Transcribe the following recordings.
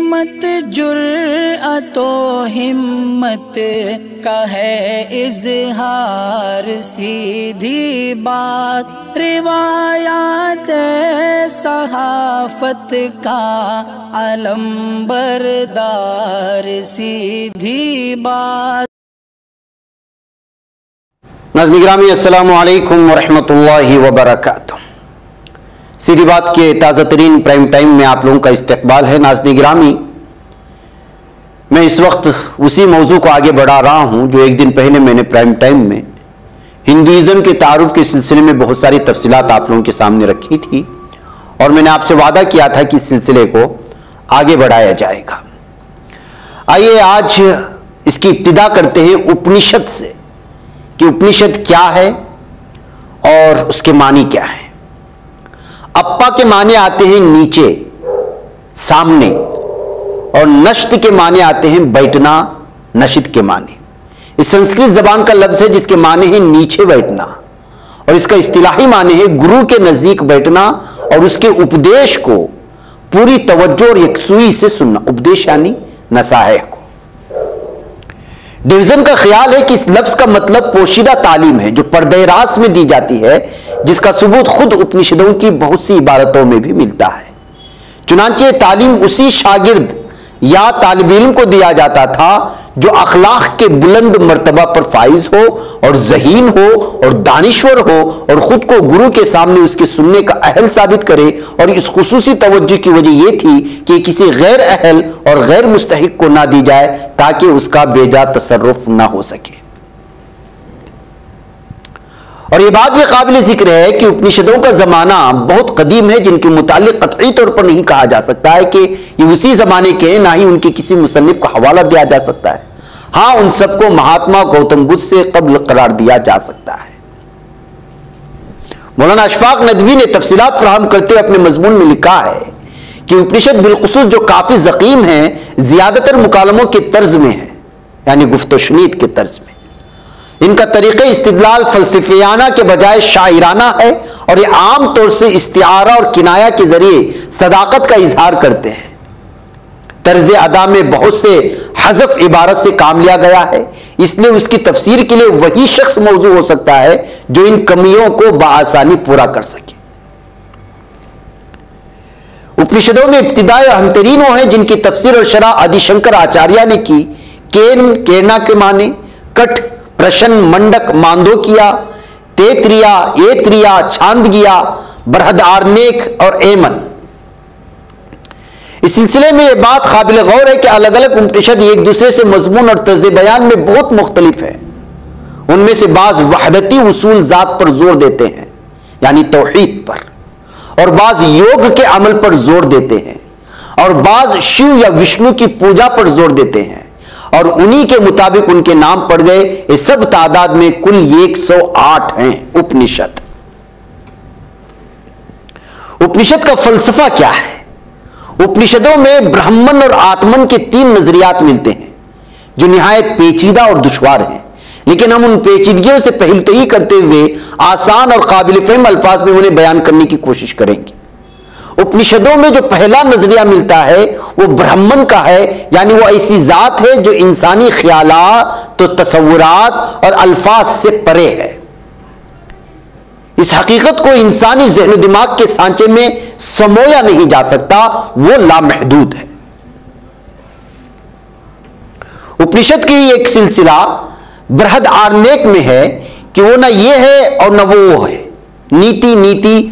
सीमत जुर्अतो हिम्मत का है इजहार, सीधी बात रिवायात सहाफत का अलम बरदार, सीधी बात। नाज़रीन गिरामी, अस्सलामु अलैकुम वरहमतुल्लाहि वबरकातुहू। सीधी बात के ताज़ा तरीन प्राइम टाइम में आप लोगों का इस्तकबाल है। नाज़रीन गिरामी, मैं इस वक्त उसी मौजू को आगे बढ़ा रहा हूं जो एक दिन पहले मैंने प्राइम टाइम में हिंदुइज्म के तारुफ के सिलसिले में बहुत सारी तफसीलात आप लोगों के सामने रखी थी और मैंने आपसे वादा किया था कि इस सिलसिले को आगे बढ़ाया जाएगा। आइए आज इसकी इब्तिदा करते हैं उपनिषद से कि उपनिषद क्या है और उसके मानी क्या है। अप्पा के माने आते हैं नीचे, सामने, और नश्त के माने आते हैं बैठना, नशित के माने। इस संस्कृत जबान का लफ्ज है जिसके माने हैं नीचे बैठना और इसका इस्तिलाही माने है गुरु के नजदीक बैठना और उसके उपदेश को पूरी तवज्जो और यकसुई से सुनना। उपदेश यानी नसाहे को। डिवीजन का ख्याल है कि इस लफ्ज का मतलब पोशीदा तालीम है जो पर्दे रास में दी जाती है, जिसका सबूत खुद उपनिषदों की बहुत सी इबारतों में भी मिलता है। चुनांचे तालीम उसी शागिर्द या तालिब इल्म को दिया जाता था जो अखलाक के बुलंद मर्तबा पर फाइज हो और ज़हीन हो और दानिश्वर हो और खुद को गुरु के सामने उसके सुनने का अहल साबित करे। और इस खुसूसी तवज्जो की वजह यह थी कि किसी गैर अहल और गैर मुस्तहिक को ना दी जाए ताकि उसका बेजा तसर्रुफ ना हो सके। और यह बात भी काबिल जिक्र है कि उपनिषदों का जमाना बहुत कदीम है जिनके मुतालिक कतई तौर पर नहीं कहा जा सकता है कि ये उसी जमाने के हैं, ना ही उनके किसी मुसन्निफ का हवाला दिया जा सकता है। हाँ, उन सबको महात्मा गौतम बुद्ध से कब्ल करार दिया जा सकता है। मौलाना अशफाक नदवी ने तफसीलात फराहम करते हुए अपने मजमून में लिखा है कि उपनिषद बिलखुसूस जो काफी जकीम है, ज्यादातर मुकालमों के तर्ज में है, यानी गुफ्तशनीद के तर्ज में। इनका तरीक़े इस्तिदलाल फलसफियाना के बजाय शायराना है और ये आम तौर से इस्तिआरा और किनाया के जरिए सदाकत का इजहार करते हैं। तर्ज अदा में बहुत से हज़फ इबारत से काम लिया गया है, इसलिए उसकी तफसीर के लिए वही शख्स मौजू हो सकता है जो इन कमियों को बआसानी पूरा कर सके। उपनिषदों में इब्तिदाई अहम तरीन वो हैं जिनकी तफसीर और शरह आदिशंकर आचार्य ने की। केन, केरना के माने, कठ, प्रशन, मंडक, मांदोकिया, तेत्रिया, एत्रिया, छांदगिया, बरहदारनेक और एमन। इस सिलसिले में यह बात काबिल गौर है कि अलग अलग उपनिषद एक दूसरे से मजमून और तर्ज बयान में बहुत मुख्तलिफ है। उनमें से बाज वहदती उसूल जात पर जोर देते हैं, यानी तौहीद पर, और बाज योग के अमल पर जोर देते हैं, और बाज शिव या विष्णु की पूजा पर जोर देते हैं, और उन्हीं के मुताबिक उनके नाम पड़ गए। इस सब तादाद में कुल 108 हैं उपनिषद। उपनिषद का फलसफा क्या है? उपनिषदों में ब्राह्मण और आत्मन के 3 नजरियात मिलते हैं जो निहायत पेचीदा और दुश्वार हैं, लेकिन हम उन पेचीदगियों से पहलुतही करते हुए आसान और काबिल फहम अल्फाज में उन्हें बयान करने की कोशिश करेंगे। उपनिषदों में जो पहला नजरिया मिलता है वो ब्राह्मण का है, यानी वो ऐसी जात है जो इंसानी ख्यालात, तो तसव्वुरात और अल्फाज से परे है। इस हकीकत को इंसानी ज़हन दिमाग के सांचे में समोया नहीं जा सकता, वो लामहदूद है। उपनिषद की एक सिलसिला बृहदारण्यक में है कि वो ना ये है और ना वो है। नीति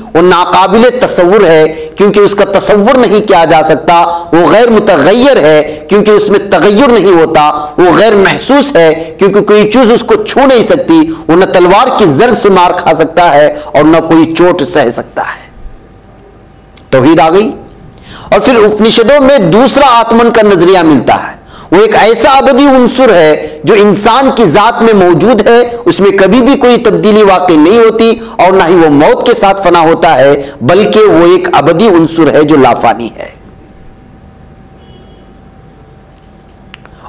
वो नाकाबिल तसव्वुर है क्योंकि उसका तसव्वुर नहीं किया जा सकता। वो गैर मुतगय्यर है क्योंकि उसमें तगय्युर नहीं होता। वो गैर महसूस है क्योंकि कोई चीज उसको छू नहीं सकती। वो न तलवार की जर्ब से मार खा सकता है और न कोई चोट सह सकता है। तौहीद आ गई। और फिर उपनिषदों में दूसरा आत्मन का नजरिया मिलता है। वो एक ऐसा अबदी उन्सुर है जो इंसान की जात में मौजूद है, उसमें कभी भी कोई तब्दीली वाकई नहीं होती और ना ही वो मौत के साथ फना होता है, बल्कि वो एक अबदी उन्सुर है जो लाफानी है।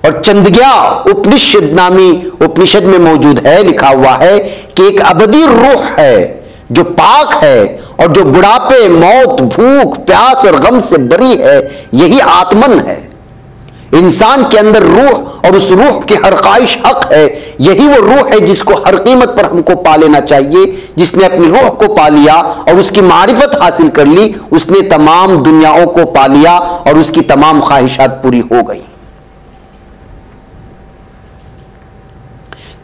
और चंदग्या उपनिषद नामी उपनिषद में मौजूद है, लिखा हुआ है कि एक अबदी रूह है जो पाक है और जो बुढ़ापे, मौत, भूख, प्यास और गम से बरी है। यही आत्मन है। इंसान के अंदर रूह और उस रूह की हर ख्वाहिश हक है। यही वो रूह है जिसको हर कीमत पर हमको पा लेना चाहिए। जिसने अपनी रूह को पा लिया और उसकी मारिफत हासिल कर ली, उसने तमाम दुनियाओं को पा लिया और उसकी तमाम ख्वाहिशात पूरी हो गई।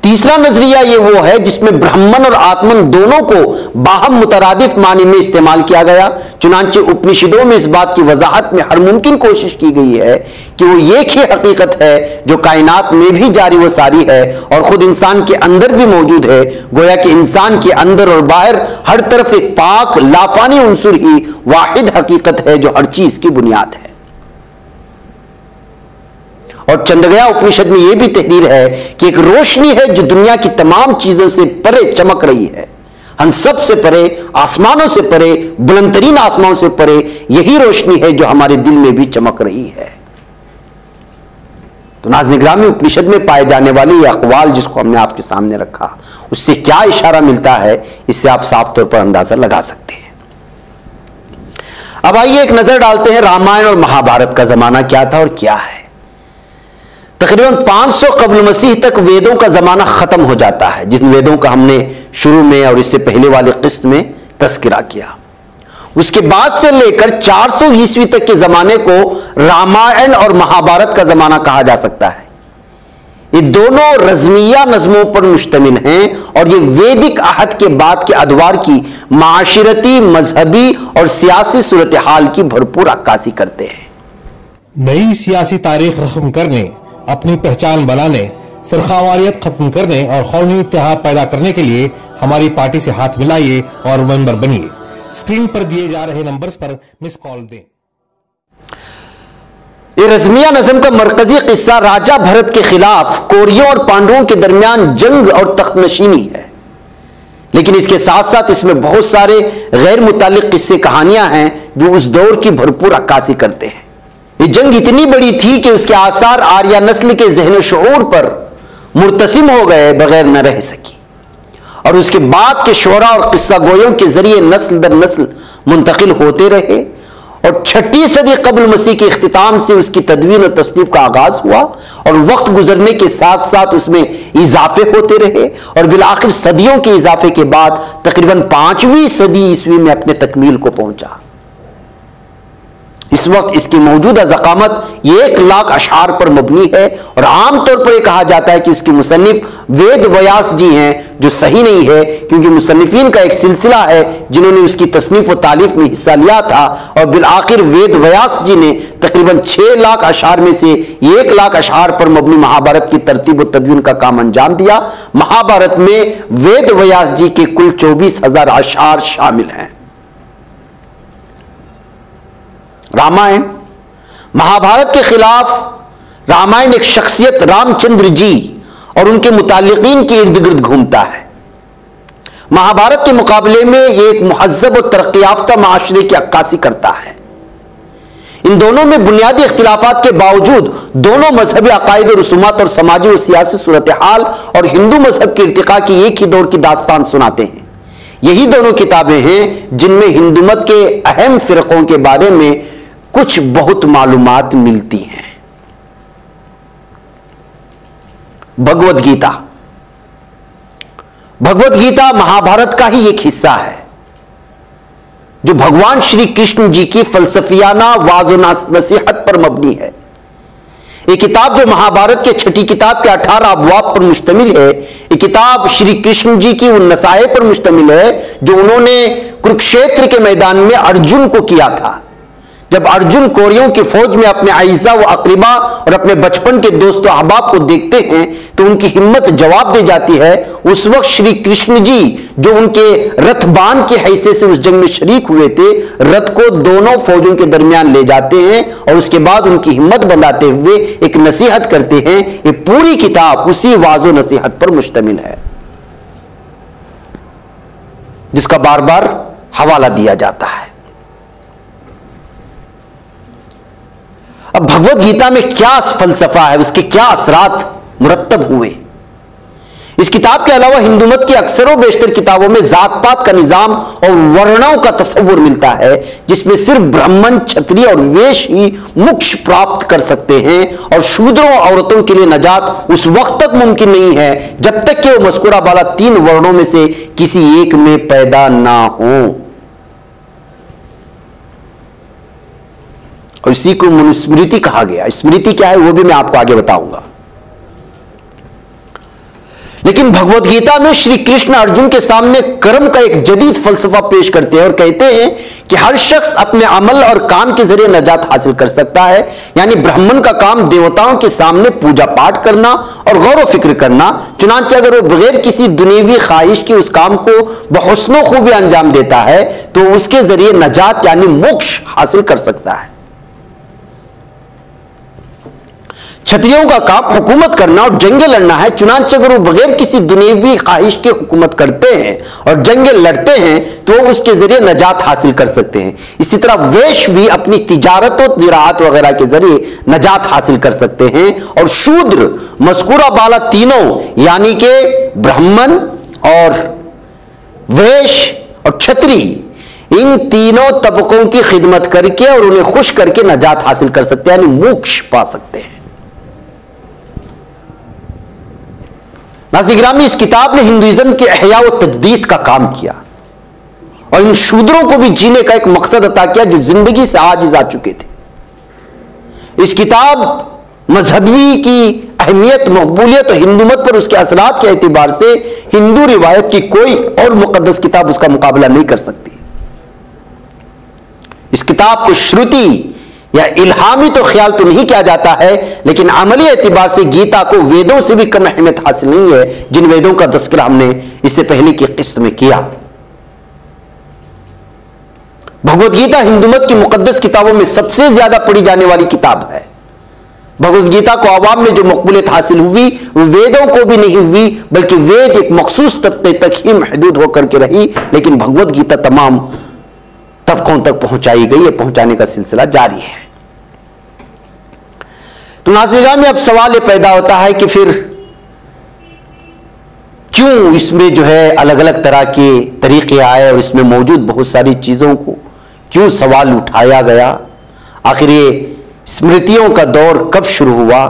तीसरा नजरिया ये वो है जिसमें ब्राह्मण और आत्मन दोनों को बाहम मुतरादिफ मानी में इस्तेमाल किया गया। चुनांचे उपनिषदों में इस बात की वजाहत में हर मुमकिन कोशिश की गई है कि वो एक ही हकीकत है जो कायनात में भी जारी व सारी है और खुद इंसान के अंदर भी मौजूद है। गोया कि इंसान के अंदर और बाहर हर तरफ एक पाक लाफानी उनसुर ही वाहिद हकीकत है जो हर चीज की बुनियाद है। और चंद्रगया उपनिषद में यह भी तहरीर है कि एक रोशनी है जो दुनिया की तमाम चीजों से परे चमक रही है, हम सब से परे, आसमानों से परे, बुलंदतरीन आसमानों से परे। यही रोशनी है जो हमारे दिल में भी चमक रही है। तो नाज़रीन गिरामी, उपनिषद में पाए जाने वाले ये अक़वाल जिसको हमने आपके सामने रखा, उससे क्या इशारा मिलता है, इससे आप साफ तौर पर अंदाजा लगा सकते हैं। अब आइए एक नजर डालते हैं रामायण और महाभारत का जमाना क्या था और क्या है। तकरीबन 500 कब्ल मसीह तक वेदों का जमाना खत्म हो जाता है, जिन वेदों का हमने शुरू में और इससे पहले वाले किस्त में तस्करा किया। उसके बाद से लेकर 400 ईस्वी तक के जमाने को रामायण और महाभारत का जमाना कहा जा सकता है। ये दोनों रज़मिया नज़मों पर मुश्तमिल हैं और ये वैदिक आहद के बाद के अदवार की माशरती, मजहबी और सियासी सूरत हाल की भरपूर अक्कासी करते हैं। नई सियासी तारीख रकम करने, अपनी पहचान बनाने, फिरकावारियत खत्म करने और कौमी इत्तेहाद पैदा करने के लिए हमारी पार्टी से हाथ मिलाइए और मेंबर बनिए। स्क्रीन पर दिए जा रहे नंबर्स पर मिस कॉल दें। ये रज़मिया नज़म का मरकजी किस्सा राजा भरत के खिलाफ कौरवों और पांडवों के दरमियान जंग और तख्तनशीनी है, लेकिन इसके साथ साथ इसमें बहुत सारे गैर मुतालिक किस्से कहानियां हैं जो उस दौर की भरपूर अक्कासी करते हैं। ये जंग इतनी बड़ी थी कि उसके आसार आर्या नस्ल के ज़हन शऊर पर मुर्तसिम हो गए, बगैर न रह सकी और उसके बाद के शोरा और किस्सा गोयों के जरिए नस्ल दर नस्ल मुंतकिल होते रहे और 6वीं सदी कब्ल मसीह के इख्तिताम से उसकी तदवीन और तस्नीफ का आगाज हुआ और वक्त गुजरने के साथ साथ उसमें इजाफे होते रहे और बिलाखिर सदियों के इजाफे के बाद तकरीबन 5वीं सदी ईस्वी में अपने तकमील को पहुंचा। इस वक्त इसकी मौजूदा ज़क़ामत 1 लाख अशार पर मबनी है और आमतौर पर यह कहा जाता है कि इसके मुसन्निफ वेद व्यास जी हैं, जो सही नहीं है क्योंकि मुसन्निफीन का एक सिलसिला है जिन्होंने उसकी तसनीफ व तालीफ में हिस्सा लिया था और बिल आखिर वेद व्यास जी ने तकरीबन 6 लाख अशार में से 1 लाख अशार पर मबनी महाभारत की तरतीब व तदवीन का काम अंजाम दिया। महाभारत में वेद व्यास जी के कुल 24,000 अशार शामिल हैं। रामायण महाभारत के खिलाफ रामायण एक शख्सियत रामचंद्र जी और उनके मुताल्लिकीन के इर्द गिर्द घूमता है। महाभारत के मुकाबले में यह एक मुहज्जब और तरक्की याफ्ता माशरे की अक्कासी करता है। इन दोनों में बुनियादी इख्तिलाफात के बावजूद दोनों मजहबी अकायद और रसूमात और समाजी और सियासी सूरत हाल और हिंदू मजहब के इर्तिका की एक ही दौर की दास्तान सुनाते हैं। यही दोनों किताबें हैं जिनमें हिंदू मत के अहम फिरकों के बारे में कुछ बहुत मालूमात मिलती हैं। भगवद गीता। भगवद गीता महाभारत का ही एक हिस्सा है जो भगवान श्री कृष्ण जी की फलसफियाना वाज़ नसीहत पर मबनी है। ये किताब जो महाभारत के 6ठी किताब के 18 अबवाब पर मुश्तमिल है, ये किताब श्री कृष्ण जी की उन नसाए पर मुश्तमिल है जो उन्होंने कुरुक्षेत्र के मैदान में अर्जुन को किया था। जब अर्जुन कौरवों की फौज में अपने आइज़ा व अकरीबा और अपने बचपन के दोस्तों अहबाब को देखते हैं तो उनकी हिम्मत जवाब दे जाती है। उस वक्त श्री कृष्ण जी जो उनके रथबान की हैसियत से उस जंग में शरीक हुए थे, रथ को दोनों फौजों के दरमियान ले जाते हैं और उसके बाद उनकी हिम्मत बनाते हुए एक नसीहत करते हैं। ये पूरी किताब उसी वाज़ो नसीहत पर मुश्तमिल है जिसका बार बार हवाला दिया जाता है। अब भगवद गीता में क्या फलसफा है, उसके क्या असरात मुरत्तब हुए, इस किताब के अलावा हिंदू मत की अक्सरों बेशतर किताबों में जात पात का निजाम और वर्णों का तस्वुर मिलता है, जिसमें सिर्फ ब्राह्मण, क्षत्रिय और वैश्य ही मोक्ष प्राप्त कर सकते हैं और शूद्रों और औरतों के लिए नजात उस वक्त तक मुमकिन नहीं है जब तक कि वो मज़कूरा वाला 3 वर्णों में से किसी एक में पैदा ना हो। और इसी को मनुस्मृति कहा गया। स्मृति क्या है वो भी मैं आपको आगे बताऊंगा। लेकिन भगवत गीता में श्री कृष्ण अर्जुन के सामने कर्म का एक जदीद फलसफा पेश करते हैं और कहते हैं कि हर शख्स अपने अमल और काम के जरिए नजात हासिल कर सकता है। यानी ब्राह्मण का काम देवताओं के सामने पूजा पाठ करना और गौर फिक्र करना, चुनांचे अगर वो बगैर किसी दुनियावी ख्वाहिश के उस काम को बहुस्नो खूबी अंजाम देता है तो उसके जरिए नजात यानी मोक्ष हासिल कर सकता है। क्षत्रियों का काम हुकूमत करना और जंगे लड़ना है, चुनांचे अगर वो बगैर किसी दुनियावी ख्वाहिश के हुकूमत करते हैं और जंगे लड़ते हैं तो उसके जरिए नजात हासिल कर सकते हैं। इसी तरह वैश्य भी अपनी तिजारत और ज़िराअत वगैरह के जरिए नजात हासिल कर सकते हैं। और शूद्र मज़कूरा वाला तीनों यानी कि ब्राह्मण और वैश्य और क्षत्रिय, इन तीनों तबकों की खिदमत करके और उन्हें खुश करके नजात हासिल कर सकते हैं, यानी मोक्ष पा सकते हैं। नाज़रीन गिरामी, इस किताब ने हिंदुइज्म के अहया व तजदीद का काम किया और इन शूद्रों को भी जीने का एक मकसद अता किया जो जिंदगी से आजिज आ चुके थे। इस किताब मजहबी की अहमियत, मकबूलियत और हिंदू मत पर उसके असरात के एतबार से हिंदू रिवायत की कोई और मुकद्दस किताब उसका मुकाबला नहीं कर सकती। इस किताब को श्रुति या इल्हामी तो ख्याल तो नहीं किया जाता है, लेकिन अमली एतबार से गीता को वेदों से भी कम अहमियत हासिल नहीं है जिन वेदों का तज़किरा हमने इससे पहले की किस्त में किया। भगवत गीता हिंदू मत की मुकद्दस किताबों में सबसे ज्यादा पढ़ी जाने वाली किताब है। भगवत गीता को आवाम में जो मकबूलियत हासिल हुई वो वेदों को भी नहीं हुई, बल्कि वेद एक मखसूस तबके तक ही महदूद होकर के रही, लेकिन भगवत गीता तमाम तबकों तक पहुंचाई गई है, पहुंचाने का सिलसिला जारी है। तो नाज़रीन में अब सवाल ये पैदा होता है कि फिर क्यों इसमें जो है अलग अलग तरह के तरीके आए और इसमें मौजूद बहुत सारी चीज़ों को क्यों सवाल उठाया गया। आखिर ये स्मृतियों का दौर कब शुरू हुआ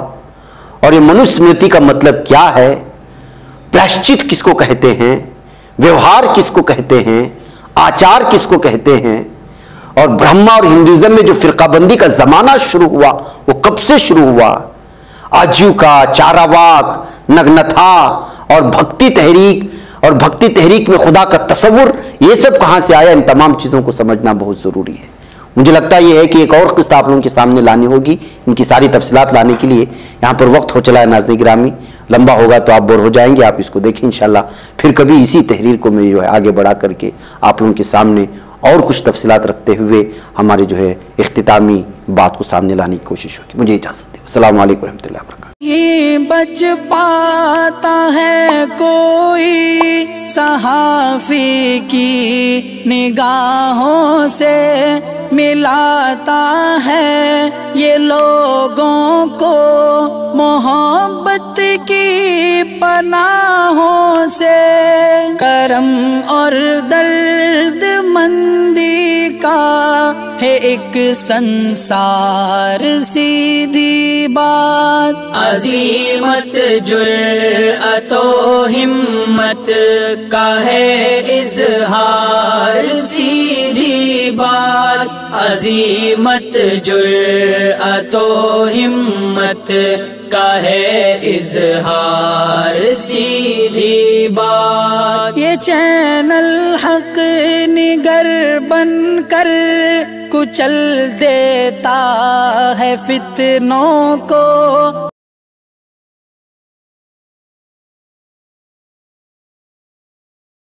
और ये मनुस्मृति का मतलब क्या है, प्रायश्चित किसको कहते हैं, व्यवहार किसको कहते हैं, आचार किसको कहते हैं, और ब्रह्मा और हिंदुइज्म में जो फिरकाबंदी का जमाना शुरू हुआ वो कब से शुरू हुआ। आजीविका, चारावाक, नग्नथा और भक्ति तहरीक में खुदा का तस्वुर, ये सब कहां से आया, इन तमाम चीज़ों को समझना बहुत ज़रूरी है। मुझे लगता यह है कि एक और किस्त आप लोगों के सामने लानी होगी। इनकी सारी तफसीलात लाने के लिए यहाँ पर वक्त हो चला है नाज़रीन गिरामी, लंबा होगा तो आप बोर हो जाएंगे। आप इसको देखें इंशाल्लाह, फिर कभी इसी तहरीर को मैं जो है आगे बढ़ा करके आप लोगों के सामने और कुछ तफसीलात रखते हुए हमारे जो है इख्तितामी बात को सामने लाने की कोशिश होगी। मुझे इजाज़त दें। अस्सलामु अलैकुम रहमतुल्लाहि व बरकातहू। ये बच पाता है कोई सहाफ़ी की निगाहों से, मिलाता है ये लोगों को मोहब्बत की पनाहों से। करम और दर्द मंदी का है एक संसार, सीधी बात अज़ीमत जुर्अतो हिम्मत का है इज़हार, सीधी बात अज़ीमत जुर्अतो हिम्मत का है इज़हार, सीधी बात। ये चैनल हक निगर बन कर कुचल देता है फितनों को,